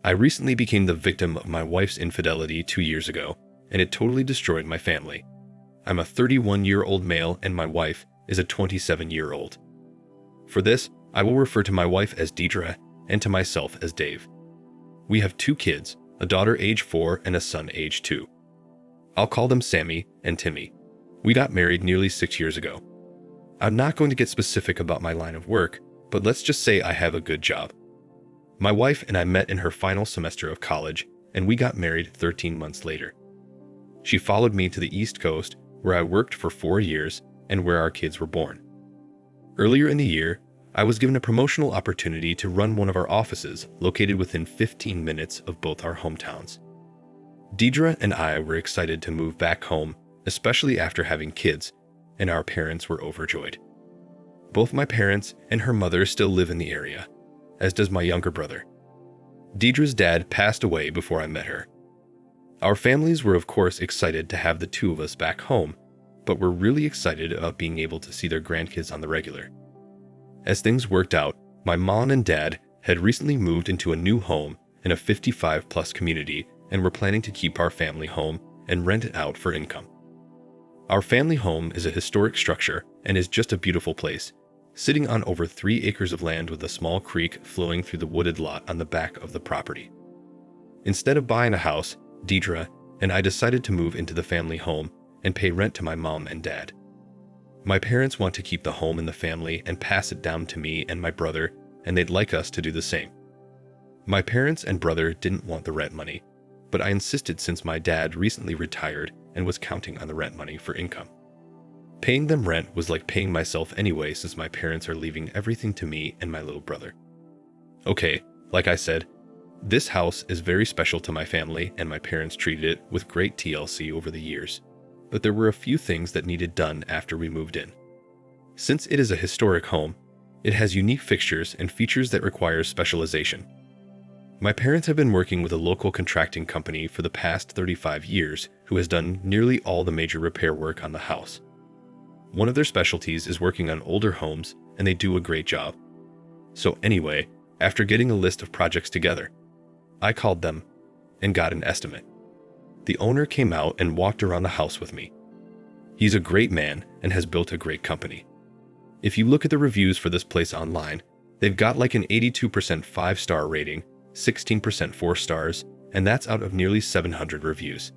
I recently became the victim of my wife's infidelity 2 years ago, and it totally destroyed my family. I'm a 31-year-old male and my wife is a 27-year-old. For this, I will refer to my wife as Deidre and to myself as Dave. We have 2 kids, a daughter age 4 and a son age 2. I'll call them Sammy and Timmy. We got married nearly 6 years ago. I'm not going to get specific about my line of work, but let's just say I have a good job. My wife and I met in her final semester of college, and we got married 13 months later. She followed me to the East Coast, where I worked for 4 years and where our kids were born. Earlier in the year, I was given a promotional opportunity to run one of our offices located within 15 minutes of both our hometowns. Deidre and I were excited to move back home, especially after having kids, and our parents were overjoyed. Both my parents and her mother still live in the area, as does my younger brother. Deidre's dad passed away before I met her. Our families were of course excited to have the 2 of us back home, but were really excited about being able to see their grandkids on the regular. As things worked out, my mom and dad had recently moved into a new home in a 55-plus community and were planning to keep our family home and rent it out for income. Our family home is a historic structure and is just a beautiful place, sitting on over 3 acres of land with a small creek flowing through the wooded lot on the back of the property. Instead of buying a house, Deidre and I decided to move into the family home and pay rent to my mom and dad. My parents want to keep the home in the family and pass it down to me and my brother, and they'd like us to do the same. My parents and brother didn't want the rent money, but I insisted since my dad recently retired and was counting on the rent money for income. Paying them rent was like paying myself anyway since my parents are leaving everything to me and my little brother. Okay, like I said, this house is very special to my family and my parents treated it with great TLC over the years, but there were a few things that needed done after we moved in. Since it is a historic home, it has unique fixtures and features that require specialization. My parents have been working with a local contracting company for the past 35 years who has done nearly all the major repair work on the house. One of their specialties is working on older homes, and they do a great job. So anyway, after getting a list of projects together, I called them and got an estimate. The owner came out and walked around the house with me. He's a great man and has built a great company. If you look at the reviews for this place online, they've got like an 82% 5-star rating, 16% 4 stars, and that's out of nearly 700 reviews.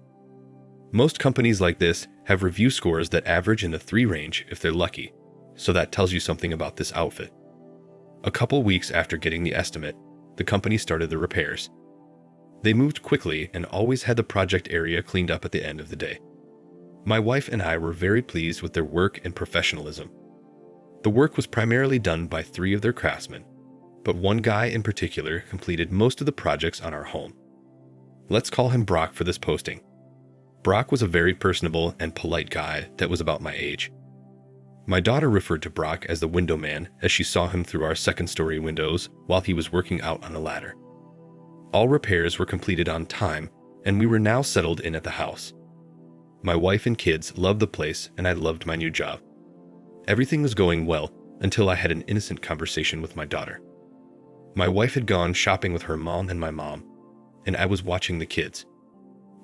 Most companies like this have review scores that average in the 3 range if they're lucky, so that tells you something about this outfit. A couple weeks after getting the estimate, the company started the repairs. They moved quickly and always had the project area cleaned up at the end of the day. My wife and I were very pleased with their work and professionalism. The work was primarily done by 3 of their craftsmen, but one guy in particular completed most of the projects on our home. Let's call him Brock for this posting. Brock was a very personable and polite guy that was about my age. My daughter referred to Brock as the window man as she saw him through our second-story windows while he was working out on a ladder. All repairs were completed on time, and we were now settled in at the house. My wife and kids loved the place, and I loved my new job. Everything was going well until I had an innocent conversation with my daughter. My wife had gone shopping with her mom and my mom, and I was watching the kids.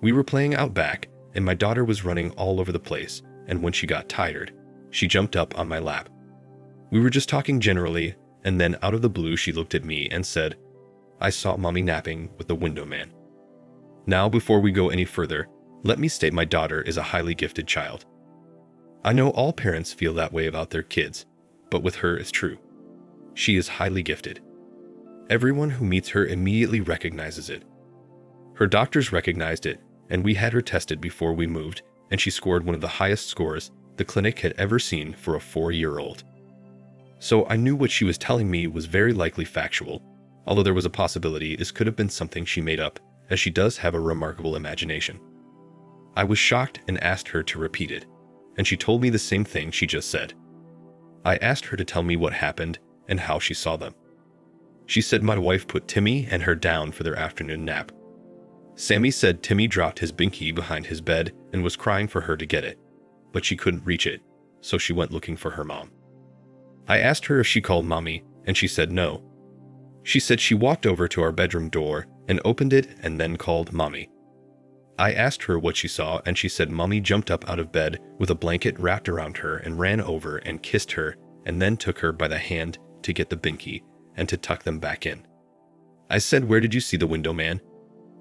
We were playing out back, and my daughter was running all over the place, and when she got tired, she jumped up on my lap. We were just talking generally, and then out of the blue she looked at me and said, "I saw mommy napping with the window man." Now, before we go any further, let me state my daughter is a highly gifted child. I know all parents feel that way about their kids, but with her it's true. She is highly gifted. Everyone who meets her immediately recognizes it. Her doctors recognized it, and we had her tested before we moved, and she scored one of the highest scores the clinic had ever seen for a 4-year-old. So I knew what she was telling me was very likely factual, although there was a possibility this could have been something she made up, as she does have a remarkable imagination. I was shocked and asked her to repeat it, and she told me the same thing she just said. I asked her to tell me what happened and how she saw them. She said my wife put Timmy and her down for their afternoon nap. Sammy said Timmy dropped his binky behind his bed and was crying for her to get it, but she couldn't reach it, so she went looking for her mom. I asked her if she called mommy, and she said no. She said she walked over to our bedroom door and opened it and then called Mommy. I asked her what she saw, and she said Mommy jumped up out of bed with a blanket wrapped around her and ran over and kissed her and then took her by the hand to get the binky and to tuck them back in. I said, "Where did you see the window man?"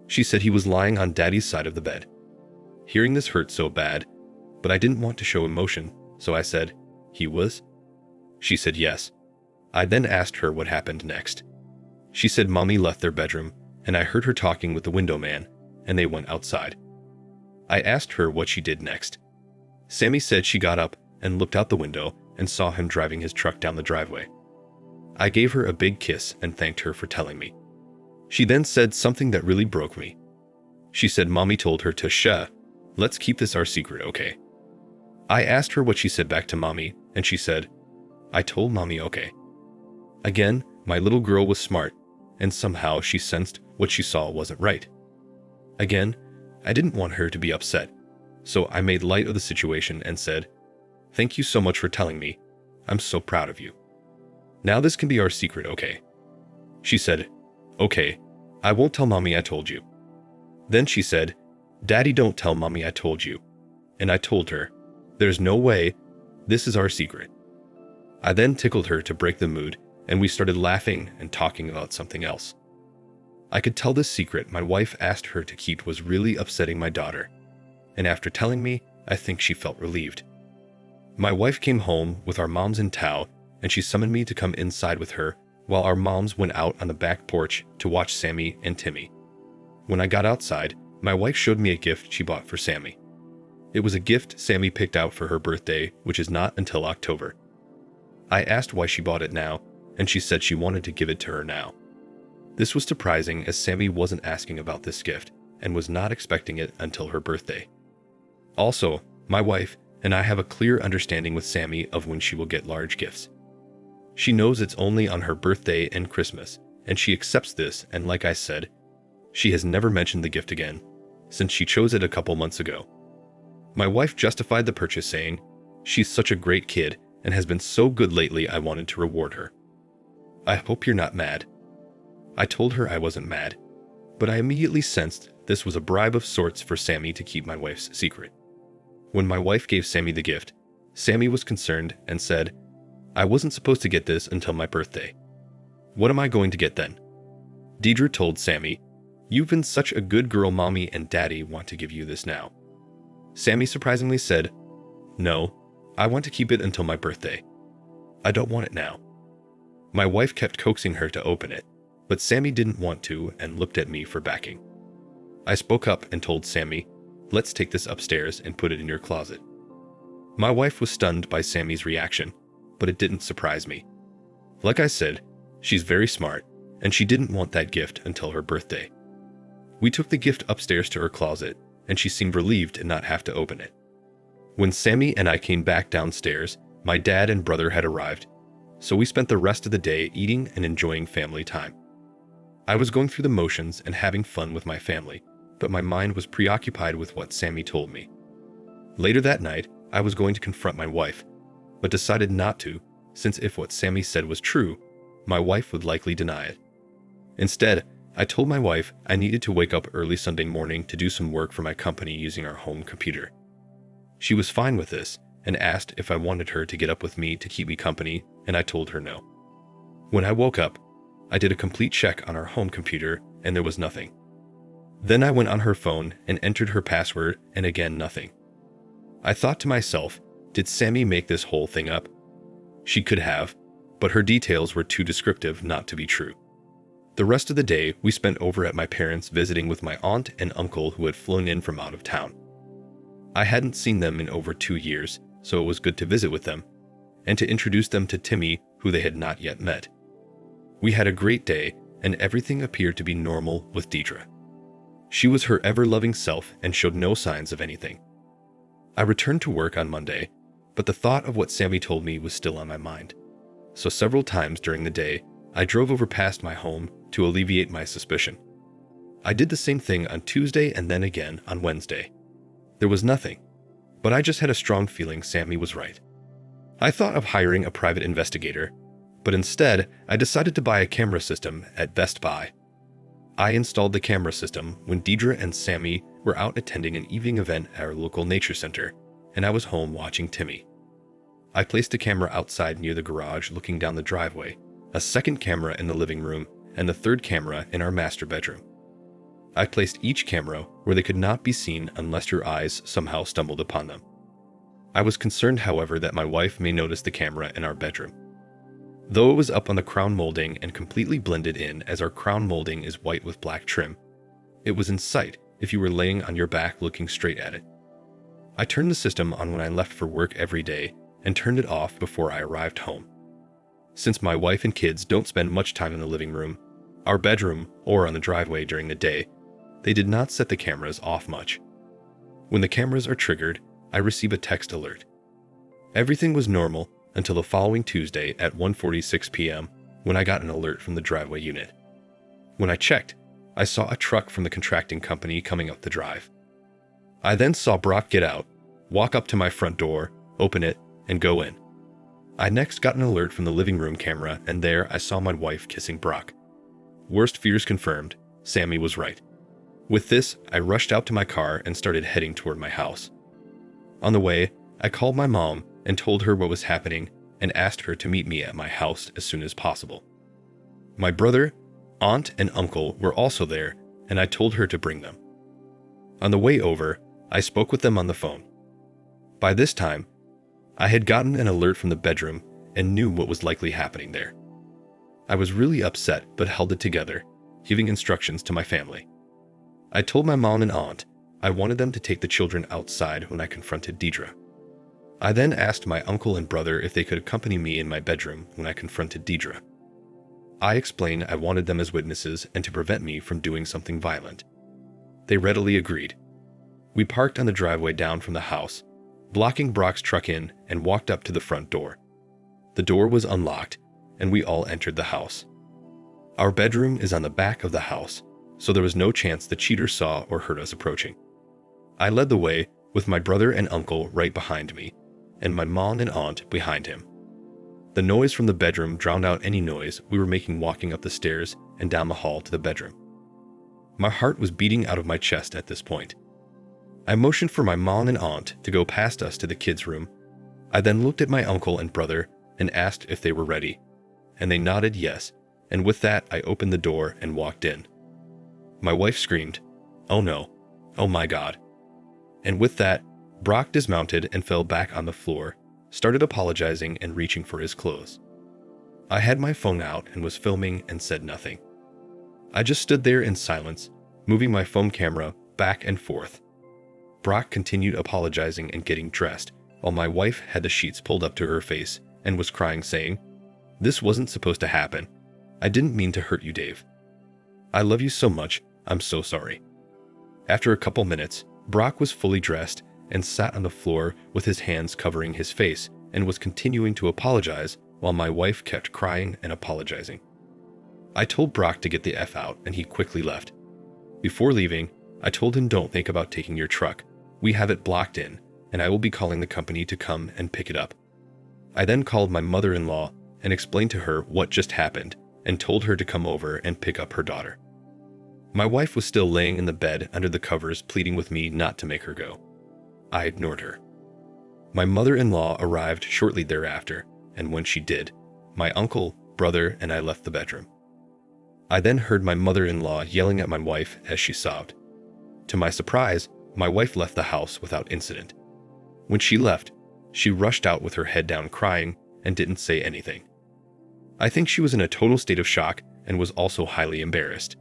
She said he was lying on Daddy's side of the bed. Hearing this hurt so bad, but I didn't want to show emotion, so I said, "He was?" She said yes. I then asked her what happened next. She said Mommy left their bedroom, and I heard her talking with the window man, and they went outside. I asked her what she did next. Sammy said she got up and looked out the window and saw him driving his truck down the driveway. I gave her a big kiss and thanked her for telling me. She then said something that really broke me. She said Mommy told her to shh, let's keep this our secret, okay? I asked her what she said back to Mommy, and she said, I told Mommy okay. Again, my little girl was smart, and somehow she sensed what she saw wasn't right. Again, I didn't want her to be upset, so I made light of the situation and said, "Thank you so much for telling me. I'm so proud of you. Now this can be our secret, okay?" She said, "Okay, I won't tell Mommy I told you." Then she said, "Daddy, don't tell Mommy I told you." And I told her, "There's no way. This is our secret." I then tickled her to break the mood, and we started laughing and talking about something else. I could tell this secret my wife asked her to keep was really upsetting my daughter, and after telling me, I think she felt relieved. My wife came home with our moms in tow, and she summoned me to come inside with her while our moms went out on the back porch to watch Sammy and Timmy. When I got outside, my wife showed me a gift she bought for Sammy. It was a gift Sammy picked out for her birthday, which is not until October. I asked why she bought it now, and she said she wanted to give it to her now. This was surprising as Sammy wasn't asking about this gift and was not expecting it until her birthday. Also, my wife and I have a clear understanding with Sammy of when she will get large gifts. She knows it's only on her birthday and Christmas, and she accepts this, and like I said, she has never mentioned the gift again since she chose it a couple months ago. My wife justified the purchase saying, "She's such a great kid and has been so good lately, I wanted to reward her." I hope you're not mad. I told her I wasn't mad, but I immediately sensed this was a bribe of sorts for Sammy to keep my wife's secret. When my wife gave Sammy the gift, Sammy was concerned and said, "I wasn't supposed to get this until my birthday. What am I going to get then?" Deidre told Sammy, "You've been such a good girl, Mommy and Daddy want to give you this now." Sammy surprisingly said, "No, I want to keep it until my birthday. I don't want it now." My wife kept coaxing her to open it, but Sammy didn't want to and looked at me for backing. I spoke up and told Sammy, "Let's take this upstairs and put it in your closet." My wife was stunned by Sammy's reaction, but it didn't surprise me. Like I said, she's very smart, and she didn't want that gift until her birthday. We took the gift upstairs to her closet, and she seemed relieved to not have to open it. When Sammy and I came back downstairs, my dad and brother had arrived, so we spent the rest of the day eating and enjoying family time. I was going through the motions and having fun with my family, but my mind was preoccupied with what Sammy told me. Later that night, I was going to confront my wife, but decided not to, since if what Sammy said was true, my wife would likely deny it. Instead, I told my wife I needed to wake up early Sunday morning to do some work for my company using our home computer. She was fine with this and asked if I wanted her to get up with me to keep me company, and I told her no. When I woke up, I did a complete check on our home computer and there was nothing. Then I went on her phone and entered her password, and again nothing. I thought to myself, did Sammy make this whole thing up? She could have, but her details were too descriptive not to be true. The rest of the day we spent over at my parents' visiting with my aunt and uncle who had flown in from out of town. I hadn't seen them in over 2 years, so it was good to visit with them, and to introduce them to Timmy, who they had not yet met. We had a great day, and everything appeared to be normal with Deidre. She was her ever-loving self and showed no signs of anything. I returned to work on Monday, but the thought of what Sammy told me was still on my mind. So several times during the day, I drove over past my home to alleviate my suspicion. I did the same thing on Tuesday and then again on Wednesday. There was nothing, but I just had a strong feeling Sammy was right. I thought of hiring a private investigator, but instead I decided to buy a camera system at Best Buy. I installed the camera system when Deidre and Sammy were out attending an evening event at our local nature center, and I was home watching Timmy. I placed a camera outside near the garage looking down the driveway, a second camera in the living room, and the third camera in our master bedroom. I placed each camera where they could not be seen unless your eyes somehow stumbled upon them. I was concerned, however, that my wife may notice the camera in our bedroom. Though it was up on the crown molding and completely blended in, as our crown molding is white with black trim, it was in sight if you were laying on your back looking straight at it. I turned the system on when I left for work every day and turned it off before I arrived home. Since my wife and kids don't spend much time in the living room, our bedroom, or on the driveway during the day, they did not set the cameras off much. When the cameras are triggered, I receive a text alert. Everything was normal until the following Tuesday at 1:46 p.m. when I got an alert from the driveway unit. When I checked, I saw a truck from the contracting company coming up the drive. I then saw Brock get out, walk up to my front door, open it, and go in. I next got an alert from the living room camera, and there I saw my wife kissing Brock. Worst fears confirmed, Sammy was right. With this, I rushed out to my car and started heading toward my house. On the way, I called my mom and told her what was happening and asked her to meet me at my house as soon as possible. My brother, aunt, and uncle were also there, and I told her to bring them. On the way over, I spoke with them on the phone. By this time, I had gotten an alert from the bedroom and knew what was likely happening there. I was really upset but held it together, giving instructions to my family. I told my mom and aunt I wanted them to take the children outside when I confronted Deidre. I then asked my uncle and brother if they could accompany me in my bedroom when I confronted Deidre. I explained I wanted them as witnesses and to prevent me from doing something violent. They readily agreed. We parked on the driveway down from the house, blocking Brock's truck in, and walked up to the front door. The door was unlocked, and we all entered the house. Our bedroom is on the back of the house, so there was no chance the cheater saw or heard us approaching. I led the way with my brother and uncle right behind me, and my mom and aunt behind him. The noise from the bedroom drowned out any noise we were making walking up the stairs and down the hall to the bedroom. My heart was beating out of my chest at this point. I motioned for my mom and aunt to go past us to the kids' room. I then looked at my uncle and brother and asked if they were ready, and they nodded yes, and with that I opened the door and walked in. My wife screamed, "Oh no, oh my God." And with that, Brock dismounted and fell back on the floor, started apologizing and reaching for his clothes. I had my phone out and was filming and said nothing. I just stood there in silence, moving my phone camera back and forth. Brock continued apologizing and getting dressed, while my wife had the sheets pulled up to her face and was crying, saying, "This wasn't supposed to happen. I didn't mean to hurt you, Dave. I love you so much, I'm so sorry." After a couple minutes, Brock was fully dressed and sat on the floor with his hands covering his face and was continuing to apologize while my wife kept crying and apologizing. I told Brock to get the F out and he quickly left. Before leaving, I told him, "Don't think about taking your truck. We have it blocked in, and I will be calling the company to come and pick it up." I then called my mother-in-law and explained to her what just happened and told her to come over and pick up her daughter. My wife was still laying in the bed under the covers, pleading with me not to make her go. I ignored her. My mother-in-law arrived shortly thereafter, and when she did, my uncle, brother, and I left the bedroom. I then heard my mother-in-law yelling at my wife as she sobbed. To my surprise, my wife left the house without incident. When she left, she rushed out with her head down crying and didn't say anything. I think she was in a total state of shock and was also highly embarrassed.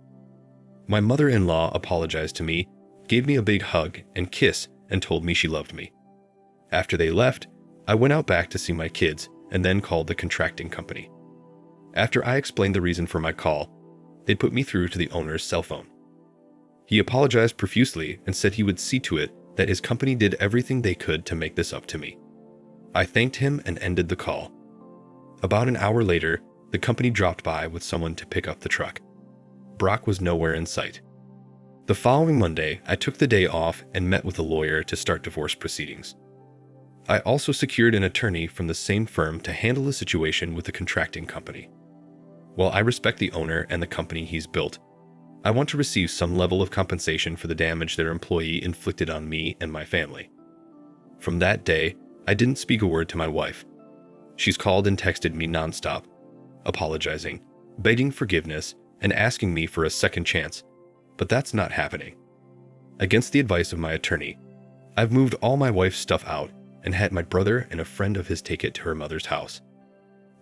My mother-in-law apologized to me, gave me a big hug and kiss, and told me she loved me. After they left, I went out back to see my kids and then called the contracting company. After I explained the reason for my call, they put me through to the owner's cell phone. He apologized profusely and said he would see to it that his company did everything they could to make this up to me. I thanked him and ended the call. About an hour later, the company dropped by with someone to pick up the truck. Brock was nowhere in sight. The following Monday, I took the day off and met with a lawyer to start divorce proceedings. I also secured an attorney from the same firm to handle the situation with the contracting company. While I respect the owner and the company he's built, I want to receive some level of compensation for the damage their employee inflicted on me and my family. From that day, I didn't speak a word to my wife. She's called and texted me nonstop, apologizing, begging forgiveness, and asking me for a second chance, but that's not happening. Against the advice of my attorney, I've moved all my wife's stuff out and had my brother and a friend of his take it to her mother's house.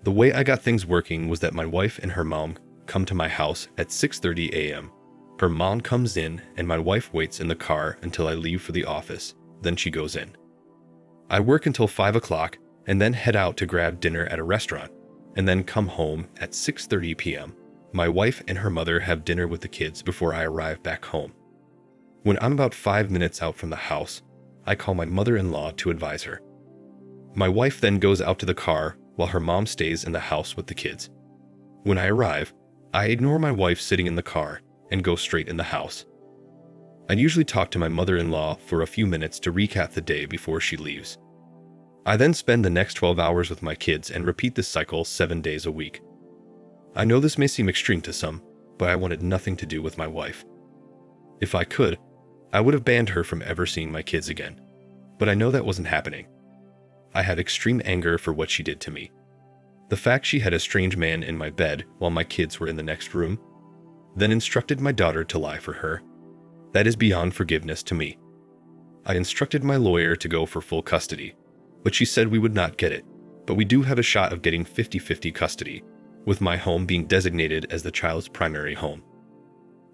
The way I got things working was that my wife and her mom come to my house at 6:30 a.m. Her mom comes in and my wife waits in the car until I leave for the office, then she goes in. I work until 5 o'clock and then head out to grab dinner at a restaurant, and then come home at 6:30 p.m. My wife and her mother have dinner with the kids before I arrive back home. When I'm about 5 minutes out from the house, I call my mother-in-law to advise her. My wife then goes out to the car while her mom stays in the house with the kids. When I arrive, I ignore my wife sitting in the car and go straight in the house. I usually talk to my mother-in-law for a few minutes to recap the day before she leaves. I then spend the next 12 hours with my kids and repeat this cycle 7 days a week. I know this may seem extreme to some, but I wanted nothing to do with my wife. If I could, I would have banned her from ever seeing my kids again, but I know that wasn't happening. I had extreme anger for what she did to me. The fact she had a strange man in my bed while my kids were in the next room, then instructed my daughter to lie for her. That is beyond forgiveness to me. I instructed my lawyer to go for full custody, but she said we would not get it, but we do have a shot of getting 50-50 custody, with my home being designated as the child's primary home.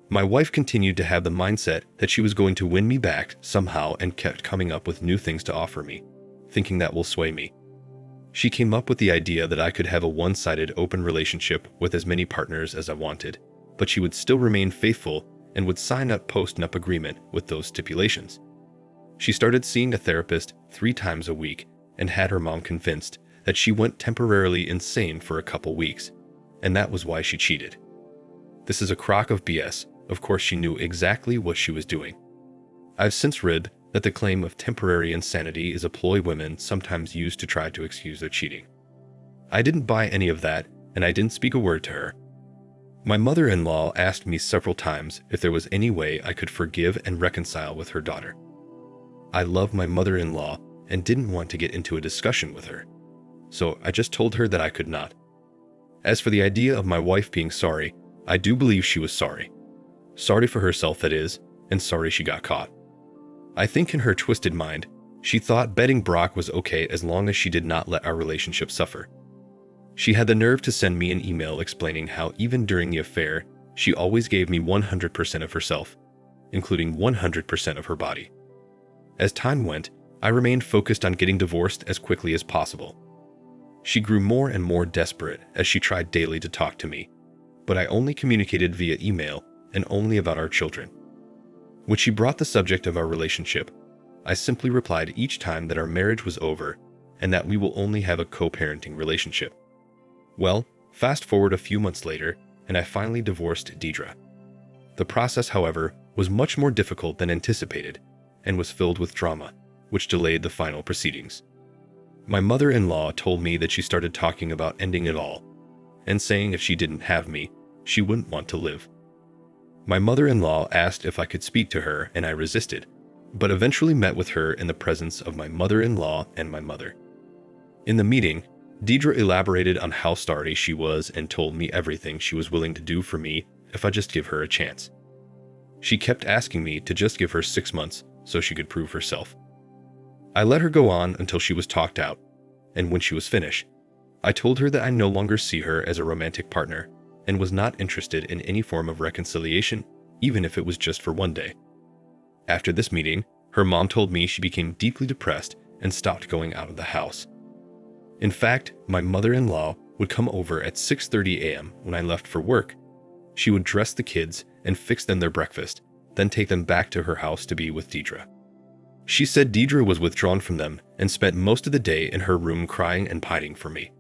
My wife continued to have the mindset that she was going to win me back somehow and kept coming up with new things to offer me, thinking that will sway me. She came up with the idea that I could have a one-sided open relationship with as many partners as I wanted, but she would still remain faithful and would sign a post-nup agreement with those stipulations. She started seeing a therapist 3 times a week and had her mom convinced that she went temporarily insane for a couple weeks, and that was why she cheated. This is a crock of BS. Of course, she knew exactly what she was doing. I've since read that the claim of temporary insanity is a ploy women sometimes use to try to excuse their cheating. I didn't buy any of that, and I didn't speak a word to her. My mother-in-law asked me several times if there was any way I could forgive and reconcile with her daughter. I love my mother-in-law and didn't want to get into a discussion with her, so I just told her that I could not. As for the idea of my wife being sorry, I do believe she was sorry. Sorry for herself, that is, and sorry she got caught. I think in her twisted mind, she thought betting Brock was okay as long as she did not let our relationship suffer. She had the nerve to send me an email explaining how even during the affair, she always gave me 100% of herself, including 100% of her body. As time went, I remained focused on getting divorced as quickly as possible. She grew more and more desperate as she tried daily to talk to me, but I only communicated via email and only about our children. When she brought the subject of our relationship, I simply replied each time that our marriage was over and that we will only have a co-parenting relationship. Well, fast forward a few months later, and I finally divorced Deidre. The process, however, was much more difficult than anticipated and was filled with drama, which delayed the final proceedings. My mother-in-law told me that she started talking about ending it all and saying if she didn't have me, she wouldn't want to live. My mother-in-law asked if I could speak to her, and I resisted, but eventually met with her in the presence of my mother-in-law and my mother. In the meeting, Deidre elaborated on how sorry she was and told me everything she was willing to do for me if I just give her a chance. She kept asking me to just give her 6 months so she could prove herself. I let her go on until she was talked out, and when she was finished, I told her that I no longer see her as a romantic partner and was not interested in any form of reconciliation, even if it was just for one day. After this meeting, her mom told me she became deeply depressed and stopped going out of the house. In fact, my mother-in-law would come over at 6:30 a.m. when I left for work. She would dress the kids and fix them their breakfast, then take them back to her house to be with Deidre. She said Deidre was withdrawn from them and spent most of the day in her room crying and pining for me.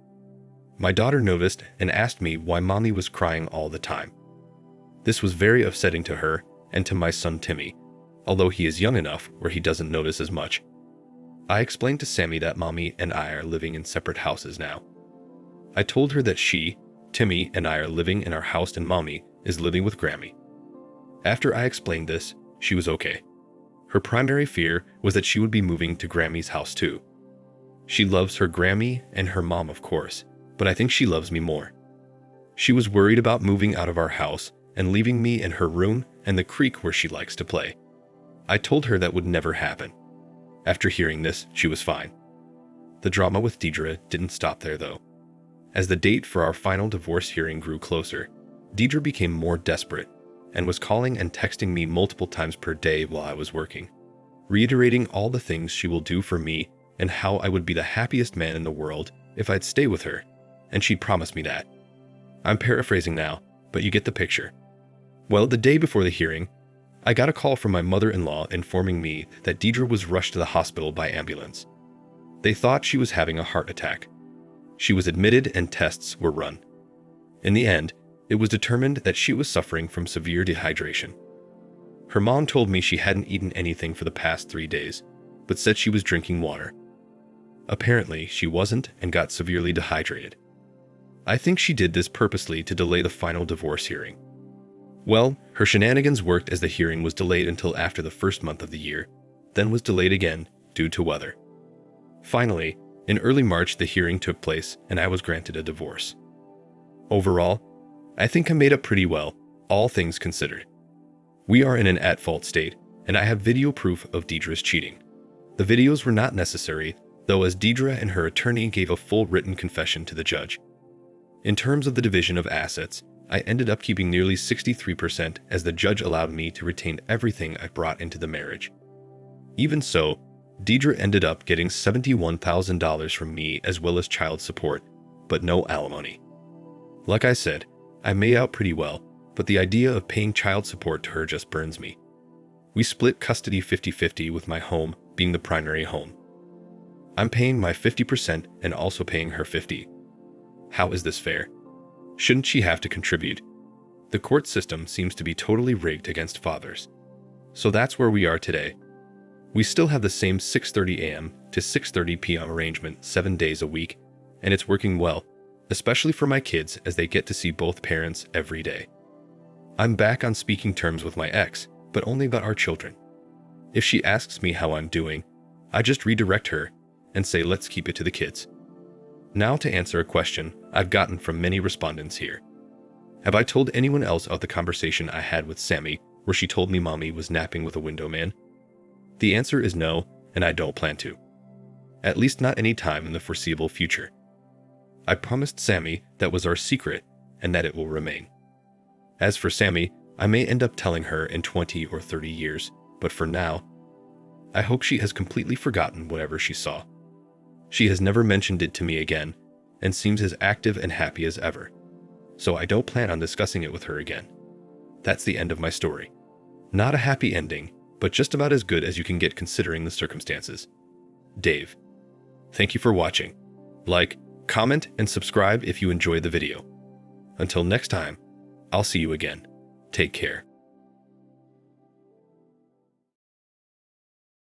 My daughter noticed and asked me why mommy was crying all the time. This was very upsetting to her and to my son Timmy, although he is young enough where he doesn't notice as much. I explained to Sammy that mommy and I are living in separate houses now. I told her that she, Timmy, and I are living in our house and mommy is living with Grammy. After I explained this, she was okay. Her primary fear was that she would be moving to Grammy's house too. She loves her Grammy and her mom, of course, but I think she loves me more. She was worried about moving out of our house and leaving me in her room and the creek where she likes to play. I told her that would never happen. After hearing this, she was fine. The drama with Deidre didn't stop there though. As the date for our final divorce hearing grew closer, Deidre became more desperate and was calling and texting me multiple times per day while I was working, reiterating all the things she will do for me and how I would be the happiest man in the world if I'd stay with her, and she'd promised me that. I'm paraphrasing now, but you get the picture. Well, the day before the hearing, I got a call from my mother-in-law informing me that Deidre was rushed to the hospital by ambulance. They thought she was having a heart attack. She was admitted and tests were run. In the end, it was determined that she was suffering from severe dehydration. Her mom told me she hadn't eaten anything for the past 3 days, but said she was drinking water. Apparently, she wasn't and got severely dehydrated. I think she did this purposely to delay the final divorce hearing. Well, her shenanigans worked as the hearing was delayed until after the first month of the year, then was delayed again due to weather. Finally, in early March, the hearing took place and I was granted a divorce. Overall, I think I made up pretty well, all things considered. We are in an at-fault state, and I have video proof of Deidre's cheating. The videos were not necessary, though, as Deidre and her attorney gave a full written confession to the judge. In terms of the division of assets, I ended up keeping nearly 63% as the judge allowed me to retain everything I brought into the marriage. Even so, Deidre ended up getting $71,000 from me as well as child support, but no alimony. Like I said, I made out pretty well, but the idea of paying child support to her just burns me. We split custody 50-50 with my home being the primary home. I'm paying my 50% and also paying her 50%. How is this fair? Shouldn't she have to contribute? The court system seems to be totally rigged against fathers. So that's where we are today. We still have the same 6:30 a.m. to 6:30 p.m. arrangement 7 days a week, and it's working well, especially for my kids as they get to see both parents every day. I'm back on speaking terms with my ex, but only about our children. If she asks me how I'm doing, I just redirect her and say let's keep it to the kids. Now to answer a question I've gotten from many respondents here. Have I told anyone else of the conversation I had with Sammy where she told me mommy was napping with a window man? The answer is no, and I don't plan to. At least not any time in the foreseeable future. I promised Sammy that was our secret and that it will remain. As for Sammy, I may end up telling her in 20 or 30 years, but for now, I hope she has completely forgotten whatever she saw. She has never mentioned it to me again and seems as active and happy as ever, so I don't plan on discussing it with her again. That's the end of my story. Not a happy ending, but just about as good as you can get considering the circumstances. Dave. Thank you for watching. Like, comment, and subscribe if you enjoyed the video. Until next time, I'll see you again. Take care.